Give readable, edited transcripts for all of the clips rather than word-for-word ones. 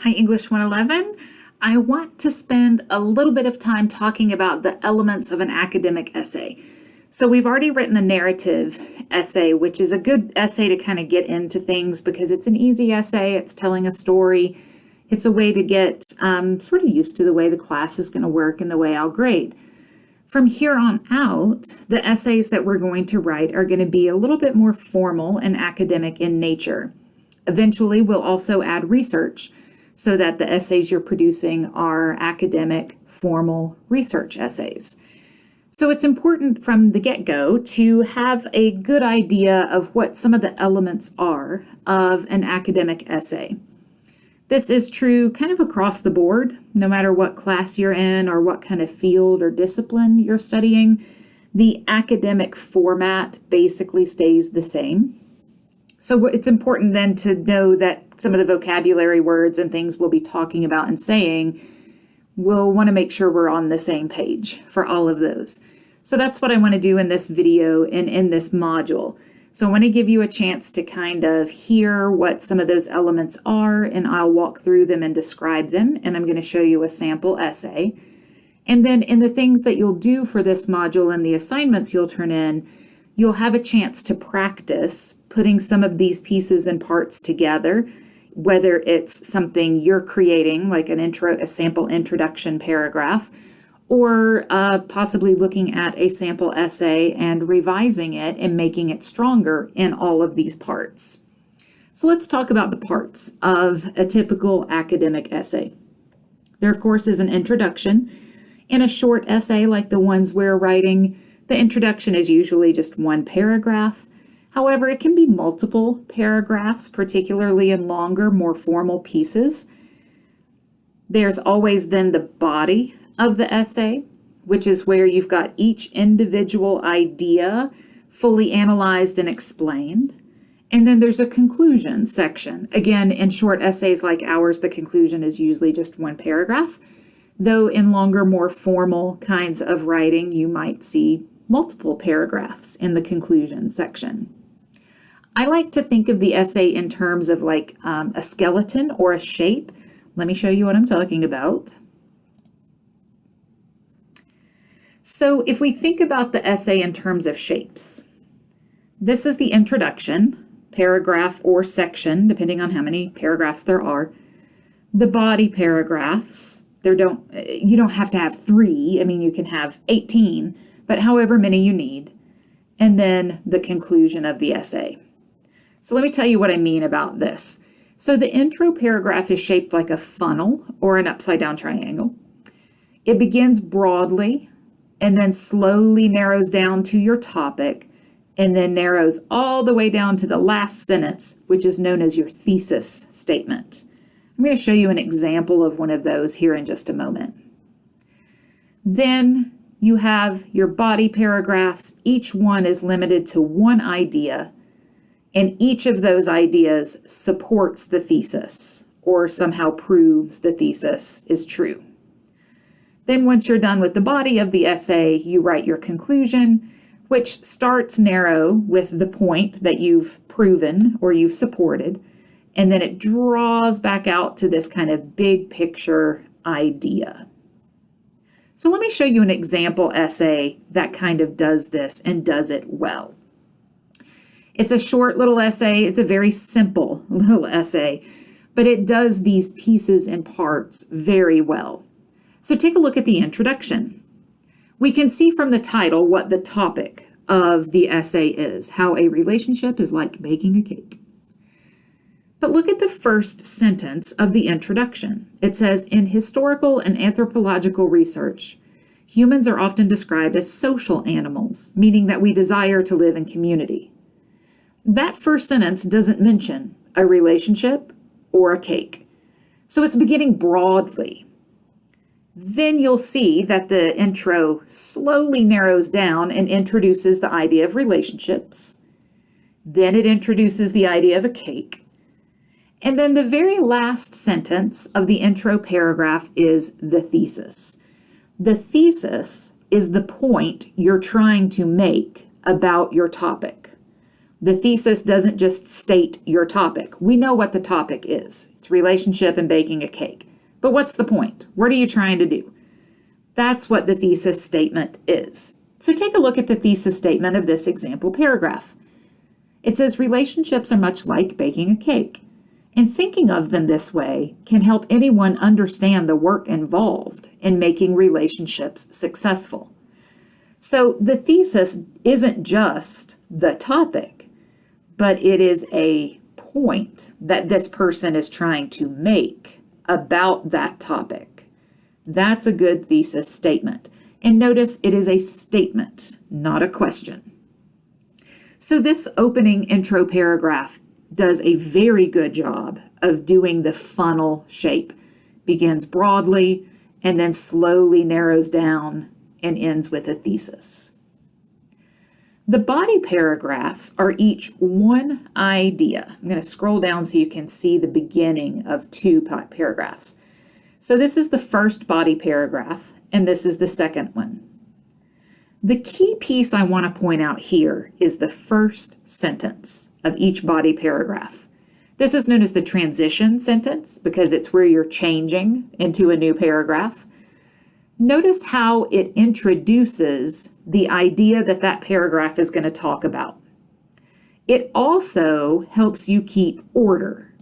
Hi, English 111. I want to spend a little bit of time talking about the elements of an academic essay. So we've already written a narrative essay, which is a good essay to kind of get into things because it's an easy essay. It's telling a story. It's a way to get sort of used to the way the class is going to work and the way I'll grade. From here on out, the essays that we're going to write are going to be a little bit more formal and academic in nature. Eventually, we'll also add research so that the essays you're producing are academic, formal research essays. So it's important from the get-go to have a good idea of what some of the elements are of an academic essay. This is true kind of across the board, no matter what class you're in or what kind of field or discipline you're studying. The academic format basically stays the same. So it's important then to know that some of the vocabulary words and things we'll be talking about and saying, we'll want to make sure we're on the same page for all of those. So that's what I want to do in this video and in this module. So I want to give you a chance to kind of hear what some of those elements are, and I'll walk through them and describe them, and I'm going to show you a sample essay. And then in the things that you'll do for this module and the assignments you'll turn in, you'll have a chance to practice putting some of these pieces and parts together, whether it's something you're creating, like a sample introduction paragraph, or possibly looking at a sample essay and revising it and making it stronger in all of these parts. So let's talk about the parts of a typical academic essay. There, of course, is an introduction. In a short essay like the ones we're writing, the introduction is usually just one paragraph. However, it can be multiple paragraphs, particularly in longer, more formal pieces. There's always then the body of the essay, which is where you've got each individual idea fully analyzed and explained. And then there's a conclusion section. Again, in short essays like ours, the conclusion is usually just one paragraph, though in longer, more formal kinds of writing, you might see multiple paragraphs in the conclusion section. I like to think of the essay in terms of like a skeleton or a shape. Let me show you what I'm talking about. So if we think about the essay in terms of shapes, this is the introduction, paragraph or section, depending on how many paragraphs there are. The body paragraphs, you don't have to have 3. I mean, you can have 18, but however many you need. And then the conclusion of the essay. So let me tell you what I mean about this. So the intro paragraph is shaped like a funnel or an upside down triangle. It begins broadly and then slowly narrows down to your topic, and then narrows all the way down to the last sentence, which is known as your thesis statement. I'm going to show you an example of one of those here in just a moment. Then you have your body paragraphs. Each one is limited to one idea, and each of those ideas supports the thesis or somehow proves the thesis is true. Then once you're done with the body of the essay, you write your conclusion, which starts narrow with the point that you've proven or you've supported, and then it draws back out to this kind of big picture idea. So let me show you an example essay that kind of does this and does it well. It's a short little essay. It's a very simple little essay, but it does these pieces and parts very well. So take a look at the introduction. We can see from the title what the topic of the essay is, how a relationship is like baking a cake. But look at the first sentence of the introduction. It says, in historical and anthropological research, humans are often described as social animals, meaning that we desire to live in community. That first sentence doesn't mention a relationship or a cake. So it's beginning broadly. Then you'll see that the intro slowly narrows down and introduces the idea of relationships. Then it introduces the idea of a cake. And then the very last sentence of the intro paragraph is the thesis. The thesis is the point you're trying to make about your topic. The thesis doesn't just state your topic. We know what the topic is. It's relationship and baking a cake. But what's the point? What are you trying to do? That's what the thesis statement is. So take a look at the thesis statement of this example paragraph. It says relationships are much like baking a cake, and thinking of them this way can help anyone understand the work involved in making relationships successful. So the thesis isn't just the topic, but it is a point that this person is trying to make about that topic. That's a good thesis statement. And notice it is a statement, not a question. So this opening intro paragraph does a very good job of doing the funnel shape. Begins broadly and then slowly narrows down and ends with a thesis. The body paragraphs are each one idea. I'm going to scroll down so you can see the beginning of two paragraphs. So this is the first body paragraph, and this is the second one. The key piece I want to point out here is the first sentence of each body paragraph. This is known as the transition sentence because it's where you're changing into a new paragraph. Notice how it introduces the idea that that paragraph is going to talk about. It also helps you keep order.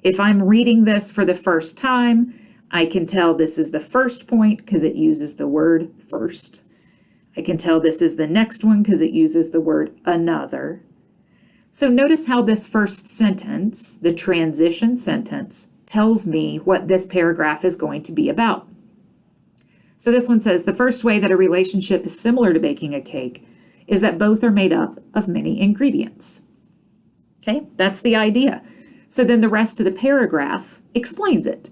If I'm reading this for the first time, I can tell this is the first point because it uses the word first. I can tell this is the next one because it uses the word another. So notice how this first sentence, the transition sentence, tells me what this paragraph is going to be about. So this one says, the first way that a relationship is similar to baking a cake is that both are made up of many ingredients. Okay, that's the idea. So then the rest of the paragraph explains it.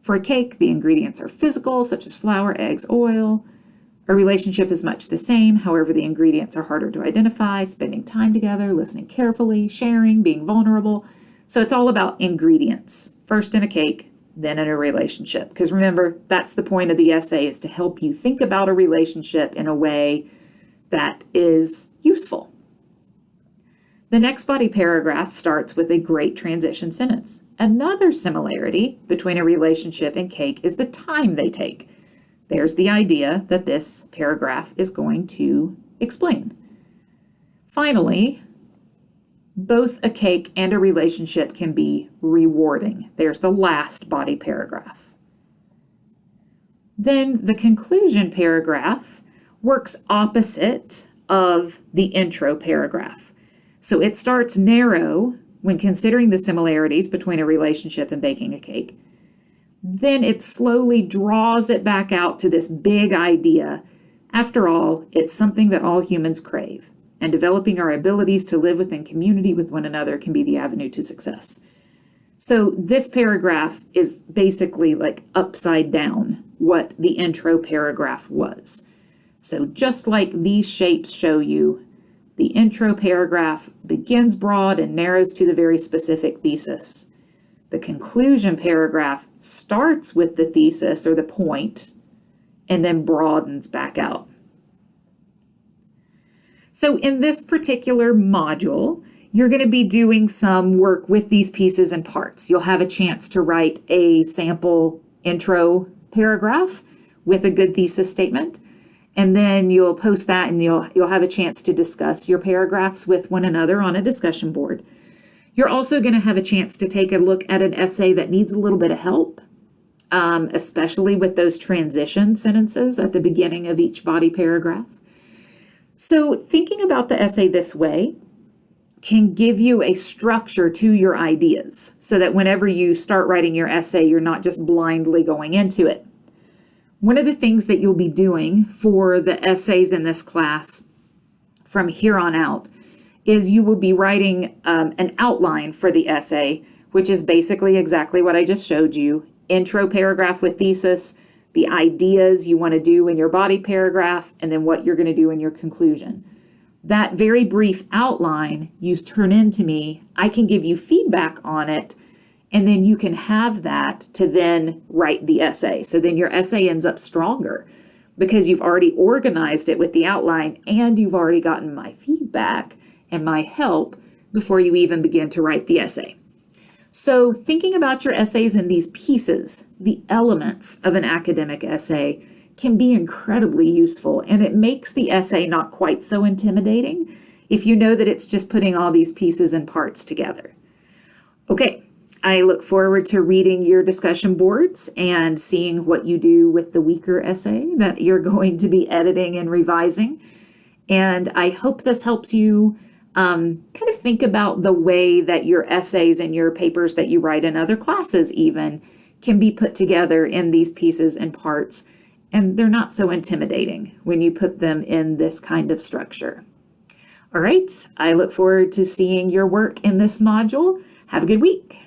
For a cake, the ingredients are physical, such as flour, eggs, oil. A relationship is much the same. However, the ingredients are harder to identify, spending time together, listening carefully, sharing, being vulnerable. So it's all about ingredients. First in a cake, then in a relationship. Because remember, that's the point of the essay, is to help you think about a relationship in a way that is useful. The next body paragraph starts with a great transition sentence. Another similarity between a relationship and cake is the time they take. There's the idea that this paragraph is going to explain. Finally, both a cake and a relationship can be rewarding. There's the last body paragraph. Then the conclusion paragraph works opposite of the intro paragraph. So it starts narrow when considering the similarities between a relationship and baking a cake. Then it slowly draws it back out to this big idea. After all, it's something that all humans crave, and developing our abilities to live within community with one another can be the avenue to success. So this paragraph is basically like upside down what the intro paragraph was. So just like these shapes show you, the intro paragraph begins broad and narrows to the very specific thesis. The conclusion paragraph starts with the thesis or the point and then broadens back out. So in this particular module, you're going to be doing some work with these pieces and parts. You'll have a chance to write a sample intro paragraph with a good thesis statement. And then you'll post that and you'll have a chance to discuss your paragraphs with one another on a discussion board. You're also going to have a chance to take a look at an essay that needs a little bit of help, especially with those transition sentences at the beginning of each body paragraph. So thinking about the essay this way can give you a structure to your ideas so that whenever you start writing your essay, you're not just blindly going into it. One of the things that you'll be doing for the essays in this class from here on out is you will be writing an outline for the essay, which is basically exactly what I just showed you. Intro paragraph with thesis, the ideas you want to do in your body paragraph, and then what you're going to do in your conclusion. That very brief outline you turn into me, I can give you feedback on it, and then you can have that to then write the essay. So then your essay ends up stronger because you've already organized it with the outline and you've already gotten my feedback and my help before you even begin to write the essay. So thinking about your essays in these pieces, the elements of an academic essay, can be incredibly useful, and it makes the essay not quite so intimidating if you know that it's just putting all these pieces and parts together. Okay, I look forward to reading your discussion boards and seeing what you do with the weaker essay that you're going to be editing and revising. And I hope this helps you kind of think about the way that your essays and your papers that you write in other classes even can be put together in these pieces and parts. And they're not so intimidating when you put them in this kind of structure. All right, I look forward to seeing your work in this module. Have a good week.